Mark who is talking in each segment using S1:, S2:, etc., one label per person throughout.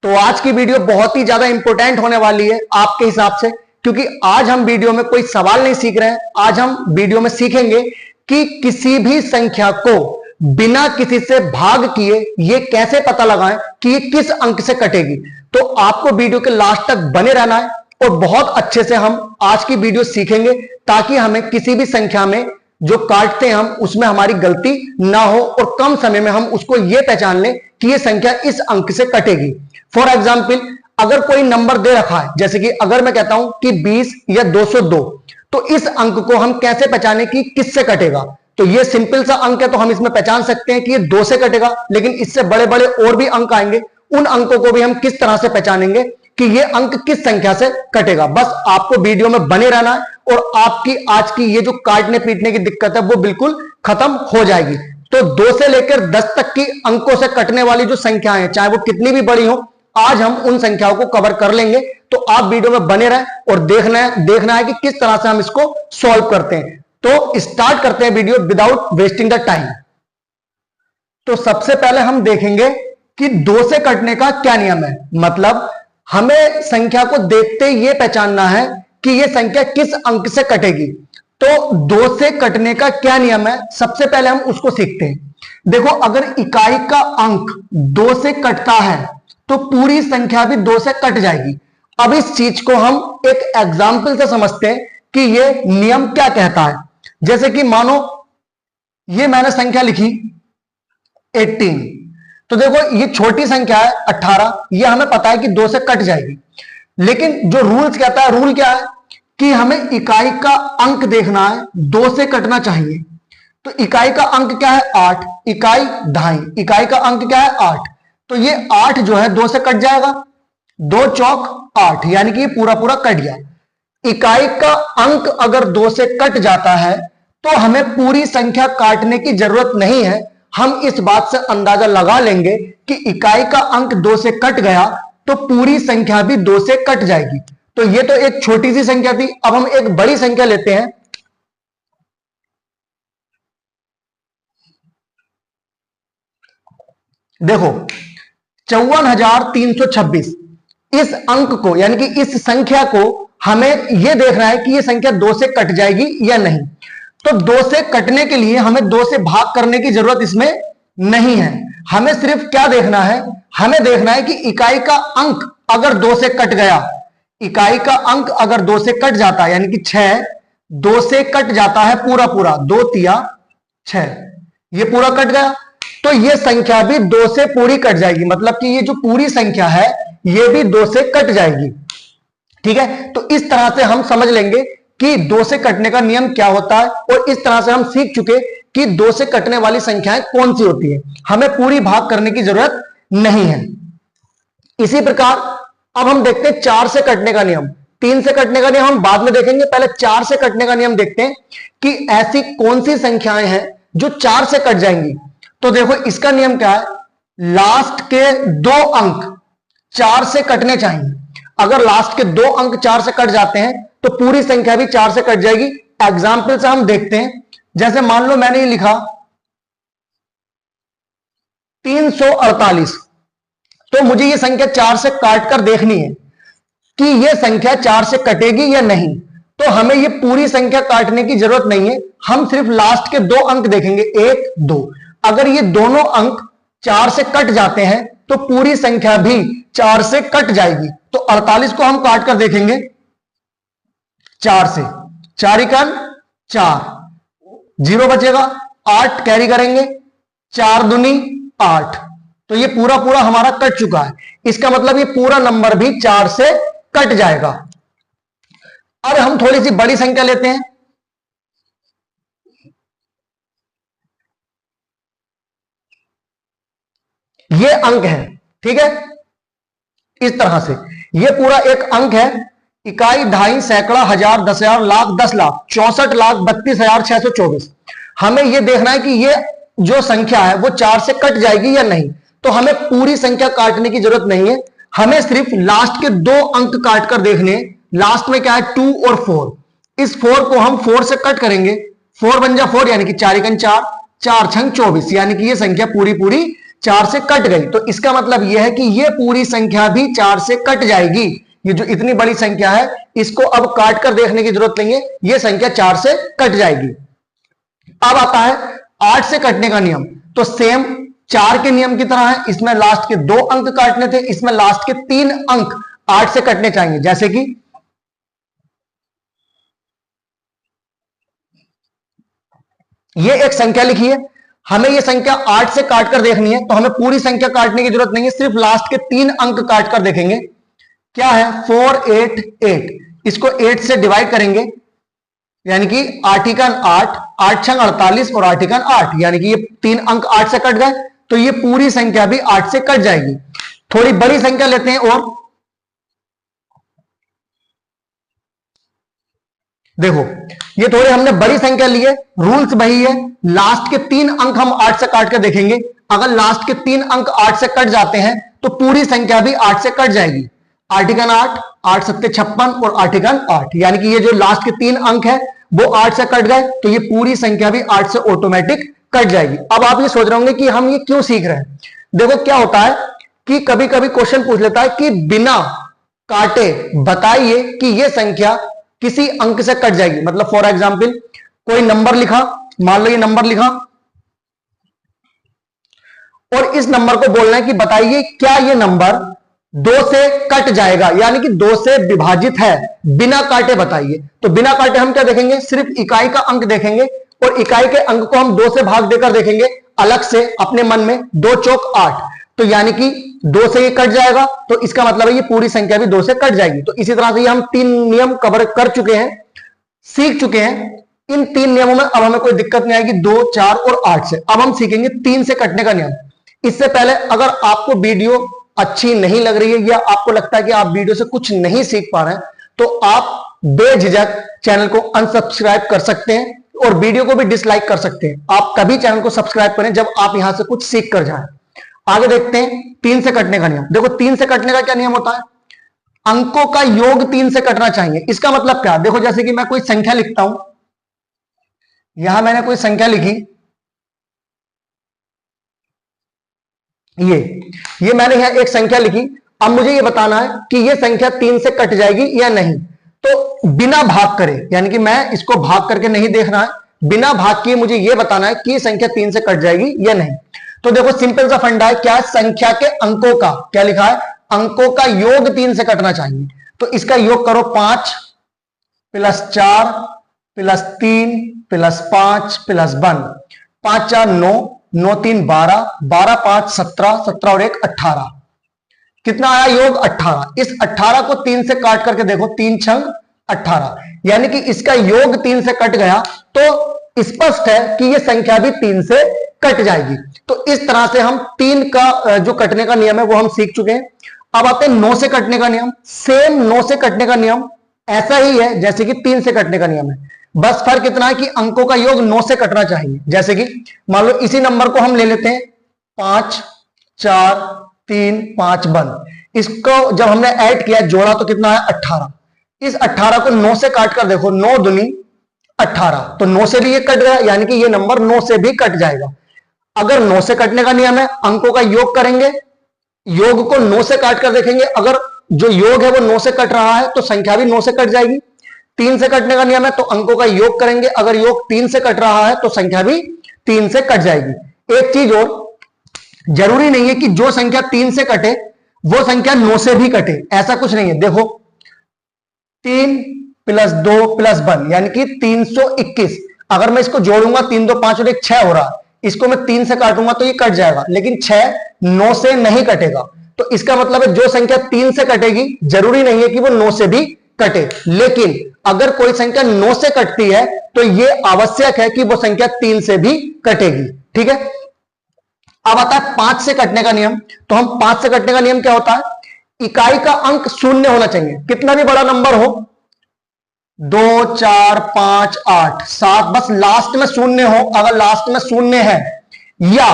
S1: तो आज की वीडियो बहुत ही ज्यादा इंपॉर्टेंट होने वाली है आपके हिसाब से, क्योंकि आज हम वीडियो में कोई सवाल नहीं सीख रहे हैं। आज हम वीडियो में सीखेंगे कि किसी भी संख्या को बिना किसी से भाग किए ये कैसे पता लगाएं कि ये किस अंक से कटेगी। तो आपको वीडियो के लास्ट तक बने रहना है और बहुत अच्छे से हम आज की वीडियो सीखेंगे, ताकि हमें किसी भी संख्या में जो काटते हैं हम उसमें हमारी गलती ना हो और कम समय में हम उसको ये पहचान लें कि ये संख्या इस अंक से कटेगी। फॉर एग्जाम्पल, अगर कोई नंबर दे रखा है, जैसे कि अगर मैं कहता हूं कि 20 या 202, तो इस अंक को हम कैसे पहचाने कि किससे कटेगा। तो ये सिंपल सा अंक है, तो हम इसमें पहचान सकते हैं कि ये 2 से कटेगा, लेकिन इससे बड़े बड़े और भी अंक आएंगे। उन अंकों को भी हम किस तरह से पहचानेंगे कि ये अंक किस संख्या से कटेगा। बस आपको वीडियो में बने रहना है और आपकी आज की ये जो काटने पीटने की दिक्कत है वो बिल्कुल खत्म हो जाएगी। तो 2 से लेकर 10 तक की अंकों से कटने वाली जो संख्याएं हैं, चाहे वो कितनी भी बड़ी हो, आज हम उन संख्याओं को कवर कर लेंगे। तो आप वीडियो में बने रहें और देखना है कि किस तरह से हम इसको सॉल्व करते हैं। तो स्टार्ट करते हैं video without wasting the time. तो सबसे पहले हम देखेंगे कि 2 से कटने का क्या नियम है। मतलब हमें संख्या को देखते ही यह पहचानना है कि यह संख्या किस अंक से कटेगी। तो 2 से कटने का क्या नियम है, सबसे पहले हम उसको सीखते हैं। देखो, अगर इकाई का अंक 2 से कटता है तो पूरी संख्या भी 2 से कट जाएगी। अब इस चीज को हम एक एग्जाम्पल से समझते हैं कि यह नियम क्या कहता है। जैसे कि मानो ये मैंने संख्या लिखी 18, तो देखो ये छोटी संख्या है 18, ये हमें पता है कि 2 से कट जाएगी। लेकिन जो रूल्स कहता है, रूल क्या है कि हमें इकाई का अंक देखना है, 2 से कटना चाहिए। तो इकाई का अंक क्या है 8, इकाई ढाई, इकाई का अंक क्या है 8, तो ये 8 जो है 2 से कट जाएगा। 2 चौक 8, यानी कि ये पूरा पूरा कट गया। इकाई का अंक अगर 2 से कट जाता है तो हमें पूरी संख्या काटने की जरूरत नहीं है। हम इस बात से अंदाजा लगा लेंगे कि इकाई का अंक 2 से कट गया तो पूरी संख्या भी 2 से कट जाएगी। तो ये तो एक छोटी सी संख्या थी। अब हम एक बड़ी संख्या लेते हैं। देखो 54,326, इस अंक को यानी कि इस संख्या को हमें यह देखना है कि यह संख्या 2 से कट जाएगी या नहीं। तो 2 से कटने के लिए हमें 2 से भाग करने की जरूरत इसमें नहीं है। हमें सिर्फ क्या देखना है, हमें देखना है कि इकाई का अंक अगर 2 से कट गया, इकाई का अंक अगर 2 से कट जाता है, यानी कि 6 2 से कट जाता है पूरा पूरा, 2 तिया 6, ये पूरा कट गया, तो ये संख्या भी 2 से पूरी कट जाएगी। मतलब कि ये जो पूरी संख्या है ये भी 2 से कट जाएगी। ठीक है, तो इस तरह से हम समझ लेंगे कि 2 से कटने का नियम क्या होता है, और इस तरह से हम सीख चुके कि 2 से कटने वाली संख्याएं कौन सी होती है। हमें पूरी भाग करने की जरूरत नहीं है। इसी प्रकार अब हम देखते हैं 4 से कटने का नियम। 3 से कटने का नियम हम बाद में देखेंगे, पहले 4 से कटने का नियम देखते हैं कि ऐसी कौन सी संख्याएं हैं जो 4 से कट जाएंगी। तो देखो इसका नियम क्या है, लास्ट के 2 अंक 4 से कटने चाहिए। अगर लास्ट के 2 अंक 4 से कट जाते हैं तो पूरी संख्या भी 4 से कट जाएगी। एग्जाम्पल से हम देखते हैं, जैसे मान लो मैंने ये लिखा 348, तो मुझे ये संख्या 4 से काट कर देखनी है कि ये संख्या 4 से कटेगी या नहीं। तो हमें ये पूरी संख्या काटने की जरूरत नहीं है, हम सिर्फ लास्ट के 2 अंक देखेंगे, 1 2। अगर ये दोनों अंक 4 से कट जाते हैं तो पूरी संख्या भी 4 से कट जाएगी। तो 48 को हम काट कर देखेंगे 4 से, 4 इकन 4, 0 बचेगा, 8 कैरी करेंगे, 4 दूनी 8, तो ये पूरा पूरा हमारा कट चुका है। इसका मतलब ये पूरा नंबर भी 4 से कट जाएगा। अब हम थोड़ी सी बड़ी संख्या लेते हैं। ये अंक है, ठीक है, इस तरह से ये पूरा एक अंक है। इकाई ढाई सैकड़ा हजार 10,000 लाख 10 लाख 64,32,624। हमें यह देखना है कि ये जो संख्या है वो 4 से कट जाएगी या नहीं। तो हमें पूरी संख्या काटने की जरूरत नहीं है, हमें सिर्फ लास्ट के 2 अंक काट कर देखने। लास्ट में क्या है 2 और 4, इस 4 को हम 4 से कट करेंगे, 4 बन जा 4, यानी कि 4 इकन 4, 4 छंग 24, यानी कि ये संख्या पूरी पूरी 4 से कट गई, तो इसका मतलब यह है कि यह पूरी संख्या भी 4 से कट जाएगी। ये जो इतनी बड़ी संख्या है इसको अब काट कर देखने की जरूरत नहीं है, यह संख्या 4 से कट जाएगी। अब आता है 8 से कटने का नियम। तो सेम 4 के नियम की तरह है, इसमें लास्ट के 2 अंक काटने थे, इसमें लास्ट के 3 अंक 8 से कटने चाहिए। जैसे कि ये एक संख्या लिखी है, हमें ये संख्या 8 से काट कर देखनी है, तो हमें पूरी संख्या काटने की जरूरत नहीं है, सिर्फ लास्ट के 3 अंक काट कर देखेंगे। क्या है 4 8 8, इसको 8 से डिवाइड करेंगे, यानी कि 8 इकन 8, 8 छंग 48 और 8 इकन 8, यानी कि ये 3 अंक 8 से कट गए, तो ये पूरी संख्या भी 8 से कट जाएगी। थोड़ी बड़ी संख्या लेते हैं और देखो ये थोड़ी हमने बड़ी संख्या ली है, रूल्स वही है, लास्ट के 3 अंक हम 8 से काट कर देखेंगे। अगर लास्ट के 3 अंक 8 से कट जाते हैं तो पूरी संख्या भी 8 से कट जाएगी। 8 इकन 8, 8 सत्ते 56 और 8 इकन 8, यानी कि ये जो लास्ट के 3 अंक है वो 8 से कट गए, तो ये पूरी संख्या भी 8 से ऑटोमेटिक कट जाएगी। अब आप ये सोच रहे होंगे कि हम ये क्यों सीख रहे हैं। देखो क्या होता है कि कभी कभी क्वेश्चन पूछ लेता है कि बिना काटे बताइए कि ये संख्या किसी अंक से कट जाएगी। मतलब फॉर एग्जाम्पल कोई नंबर लिखा, मान लो ये नंबर लिखा, और इस नंबर को बोलना है कि बताइए क्या ये नंबर 2 से कट जाएगा, यानी कि 2 से विभाजित है, बिना काटे बताइए। तो बिना काटे हम क्या देखेंगे, सिर्फ इकाई का अंक देखेंगे, और इकाई के अंक को हम 2 से भाग देकर देखेंगे अलग से अपने मन में। 2 चौक 8, तो यानी कि 2 से ये कट जाएगा, तो इसका मतलब है ये पूरी संख्या भी 2 से कट जाएगी। तो इसी तरह से ये हम 3 नियम कवर कर चुके हैं, सीख चुके हैं। इन 3 नियमों में अब हमें कोई दिक्कत नहीं आएगी 2, 4 और 8 से। अब हम सीखेंगे 3 से कटने का नियम। इससे पहले अगर आपको वीडियो अच्छी नहीं लग रही है या आपको लगता है कि आप वीडियो से कुछ नहीं सीख पा रहे हैं, तो आप बेझिझक चैनल को अनसब्सक्राइब कर सकते हैं और वीडियो को भी डिसलाइक कर सकते हैं। आप कभी चैनल को सब्सक्राइब करें जब आप यहां से कुछ सीख कर जाएं। आगे देखते हैं 3 से कटने का नियम। देखो 3 से कटने का क्या नियम होता है, अंकों का योग 3 से कटना चाहिए। इसका मतलब क्या, देखो जैसे कि मैं कोई संख्या लिखता हूं, यहां मैंने कोई संख्या लिखी, ये मैंने यहां एक संख्या लिखी। अब मुझे ये बताना है कि ये संख्या 3 से कट जाएगी या नहीं। तो बिना भाग करे, यानी कि मैं इसको भाग करके नहीं देखना है, बिना भाग किए मुझे ये बताना है कि ये संख्या 3 से कट जाएगी या नहीं। तो देखो सिंपल सा फंडा है, क्या संख्या के अंकों का, क्या लिखा है, अंकों का योग 3 से कटना चाहिए। तो इसका योग करो 5 + 4 + 3 + 5 + 1, 5 4 9, 9 3 12, 12 5 17, 17 और 1 18। कितना आया योग 18। इस 18 को 3 से काट करके देखो, 3 छंग 18, यानी कि इसका योग 3 से कट गया, तो स्पष्ट है कि यह संख्या भी 3 से कट जाएगी। तो इस तरह से हम 3 का जो कटने का नियम है वो हम सीख चुके हैं। अब आते हैं 9 से कटने का नियम। सेम 9 से कटने का नियम ऐसा ही है जैसे कि 3 से कटने का नियम है, बस फर्क इतना है कि अंकों का योग 9 से कटना चाहिए। जैसे कि मान लो इसी नंबर को हम ले लेते हैं 5 4 3 5 1, इसको जब हमने ऐड किया, जोड़ा, तो कितना है 18। इस 18 को 9 से काट कर देखो, 9 दूनी 18, तो 9 से भी ये कट गया, यानी कि ये नंबर 9 से भी कट जाएगा। अगर 9 से कटने का नियम है, अंकों का योग करेंगे, योग को 9 से काट कर देखेंगे, अगर जो योग है वो 9 से कट रहा है तो संख्या भी 9 से कट जाएगी। 3 से कटने का नियम है, तो अंकों का योग करेंगे, अगर योग 3 से कट रहा है तो संख्या भी 3 से कट जाएगी। एक चीज और, जरूरी नहीं है कि जो संख्या 3 से कटे वो संख्या 9 से भी कटे, ऐसा कुछ नहीं है। देखो 3 + 2 + 1, यानी कि 321। अगर मैं इसको जोड़ूंगा, 3 2 5 और 1 6 हो रहा, इसको मैं 3 से काटूंगा तो ये कट जाएगा, लेकिन 6 9 से नहीं कटेगा। तो इसका मतलब है जो संख्या 3 से कटेगी जरूरी नहीं है कि वो 9 से भी कटे, लेकिन अगर कोई संख्या 9 से कटती है तो यह आवश्यक है कि वो संख्या 3 से भी कटेगी। ठीक है, अब आता है 5 से कटने का नियम। तो हम 5 से कटने का नियम क्या होता है, इकाई का अंक शून्य होना चाहिए, कितना भी बड़ा नंबर हो, 2 4 5 8 7, बस लास्ट में शून्य हो। अगर लास्ट में शून्य है या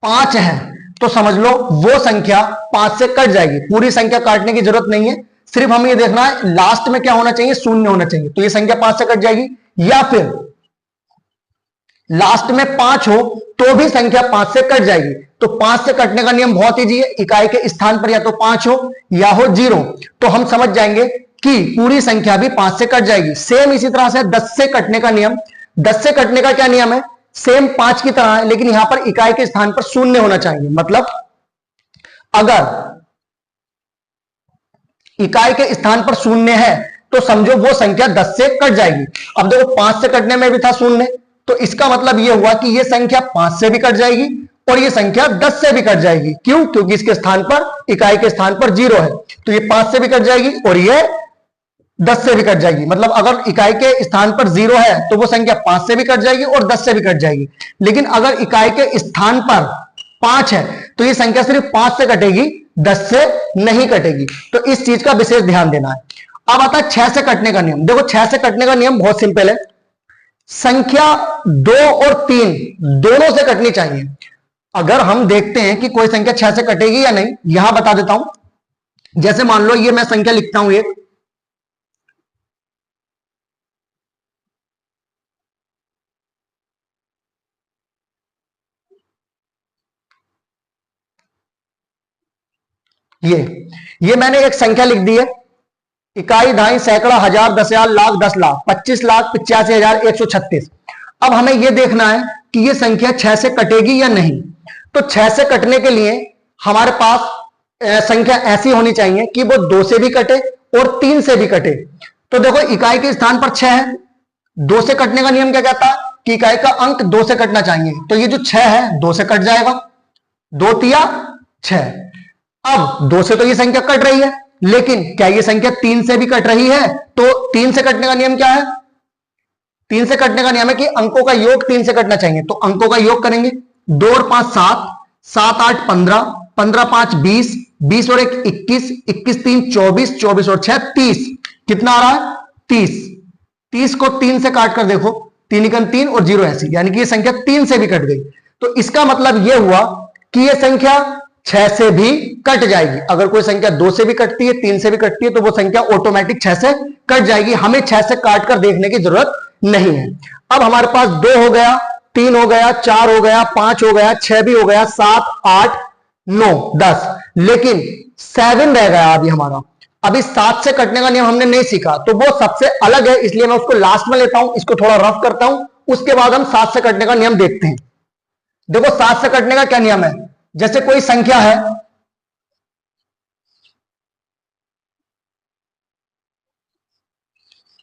S1: 5 है तो समझ लो वो संख्या 5 से कट जाएगी। पूरी संख्या काटने की जरूरत नहीं है, सिर्फ हमें ये देखना है लास्ट में क्या होना चाहिए, शून्य होना चाहिए, तो ये संख्या 5 से कट जाएगी। या फिर लास्ट में 5 हो तो भी संख्या 5 से कट जाएगी। तो 5 से कटने का नियम बहुत इजी है, इकाई के स्थान पर या तो 5 हो या हो 0, तो हम समझ जाएंगे कि पूरी संख्या भी 5 से कट जाएगी। सेम इसी तरह से 10 से कटने का नियम, 10 से कटने का क्या नियम है, सेम 5 की तरह है, लेकिन यहां पर इकाई के स्थान पर 0 होना चाहिए। मतलब अगर इकाई के स्थान पर 0 है तो समझो वो संख्या 10 से कट जाएगी। अब देखो 5 से कटने में भी था 0, तो इसका मतलब यह हुआ कि यह संख्या 5 से भी कट जाएगी और यह संख्या 10 से भी कट जाएगी। क्यों? क्योंकि इसके स्थान पर, इकाई के स्थान पर 0 है, तो ये 5 से भी कट जाएगी और ये 10 से भी कट जाएगी। मतलब अगर इकाई के स्थान पर 0 है तो वो संख्या 5 से भी कट जाएगी और 10 से भी कट जाएगी। लेकिन अगर इकाई के स्थान पर 5 है तो ये संख्या सिर्फ 5 से कटेगी, 10 से नहीं कटेगी। तो इस चीज का विशेष ध्यान देना है। अब आता है 6 से कटने का नियम। देखो 6 से कटने का नियम बहुत सिंपल है, संख्या 2 और 3 दोनों से कटनी चाहिए। अगर हम देखते हैं कि कोई संख्या 6 से कटेगी या नहीं, यहां बता देता हूं। जैसे मान लो ये मैं संख्या लिखता हूं, ये मैंने एक संख्या लिख दी है, इकाई, ढाई, सैकड़ा, हजार, 10,000, लाख, 10 लाख, 25,85,136। अब हमें यह देखना है कि यह संख्या 6 से कटेगी या नहीं। तो 6 से कटने के लिए हमारे पास संख्या ऐसी होनी चाहिए कि वो 2 से भी कटे और 3 से भी कटे। तो देखो इकाई के स्थान पर 6 है, 2 से कटने का नियम क्या कहता है कि इकाई का अंक 2 से कटना चाहिए। तो ये जो 6 है 2 से कट जाएगा, 2 तिया 6। अब 2 से तो ये संख्या कट रही है, लेकिन क्या ये संख्या 3 से भी कट रही है? तो 3 से कटने का नियम क्या है? 3 से कटने का नियम है कि अंकों का योग 3 से कटना चाहिए। तो अंकों का योग करेंगे, 2 और 5 7, 7 8 15, 15 5 20, 20 और 1 21, 21 3 24, 24 और 6 30। कितना आ रहा है? 30। 30 को 3 से काट कर देखो, 3 एकम 3 और 0 ऐसी, यानी कि ये संख्या 3 से भी कट गई। तो इसका मतलब यह हुआ कि यह संख्या 6 से भी कट जाएगी। अगर कोई संख्या 2 से भी कटती है, 3 से भी कटती है, तो वो संख्या ऑटोमेटिक 6 से कट जाएगी। हमें 6 से काट कर देखने की जरूरत नहीं है। अब हमारे पास 2 हो गया, 3 हो गया, 4 हो गया, 5 हो गया, 6 भी हो गया, 7 8 9 10, लेकिन 7 रह गया अभी हमारा। अभी 7 से कटने का नियम हमने नहीं सीखा, तो वो सबसे अलग है, इसलिए मैं उसको लास्ट में लेता हूं, इसको थोड़ा रफ करता हूं, उसके बाद हम 7 से कटने का नियम देखते हैं। देखो 7 से कटने का क्या नियम है। जैसे कोई संख्या है,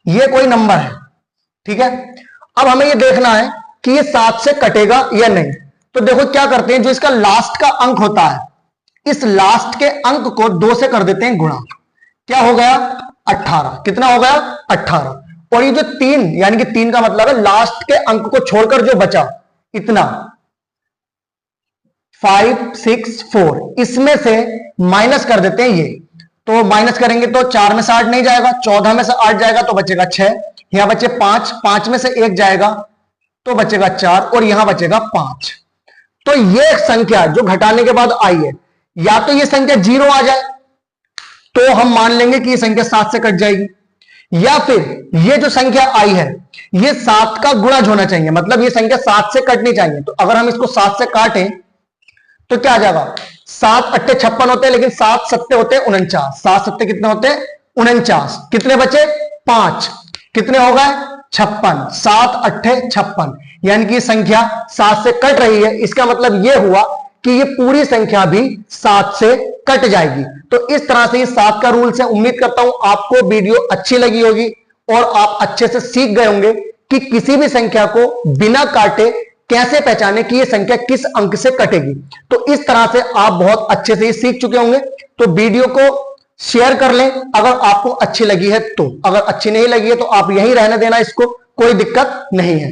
S1: ये कोई नंबर है, ठीक है। अब हमें ये देखना है कि ये 7 से कटेगा या नहीं। तो देखो क्या करते हैं, जो इसका लास्ट का अंक होता है, इस लास्ट के अंक को 2 से कर देते हैं गुणा। क्या हो गया? 18। कितना हो गया? 18। और ये जो 3, यानी कि 3 का मतलब है लास्ट के अंक को छोड़कर जो बचा, इतना 5 6 4, इसमें से माइनस कर देते हैं ये। तो माइनस करेंगे तो 4 में से 8 नहीं जाएगा, 14 में से 8 जाएगा तो बचेगा 6, यहां बचे 5, 5 में से 1 जाएगा तो बचेगा 4 और यहां बचेगा 5। तो ये संख्या जो घटाने के बाद आई है, या तो ये संख्या 0 आ जाए तो हम मान लेंगे कि ये संख्या 7 से कट जाएगी, या फिर ये जो संख्या आई है ये 7 का गुणज होना चाहिए, मतलब ये संख्या 7 से कटनी चाहिए। तो अगर हम इसको 7 से काटें तो क्या आ जाएगा? 7 8 56 होते हैं, लेकिन 7 7 होते हैं 49। 7 7 कितने होते हैं? 49। कितने बचे? 5। कितने हो गए? 56। 7 8 56, यानी कि संख्या 7 से कट रही है। इसका मतलब यह हुआ कि ये पूरी संख्या भी 7 से कट जाएगी। तो इस तरह से ये 7 का रूल है। उम्मीद करता हूं आपको वीडियो अच्छी लगी होगी और आप अच्छे से सीख गए होंगे कि किसी भी संख्या को बिना काटे कैसे पहचाने कि ये संख्या किस अंक से कटेगी। तो इस तरह से आप बहुत अच्छे से ये सीख चुके होंगे। तो वीडियो को शेयर कर लें अगर आपको अच्छी लगी है तो, अगर अच्छी नहीं लगी है तो आप यहीं रहने देना, इसको कोई दिक्कत नहीं है।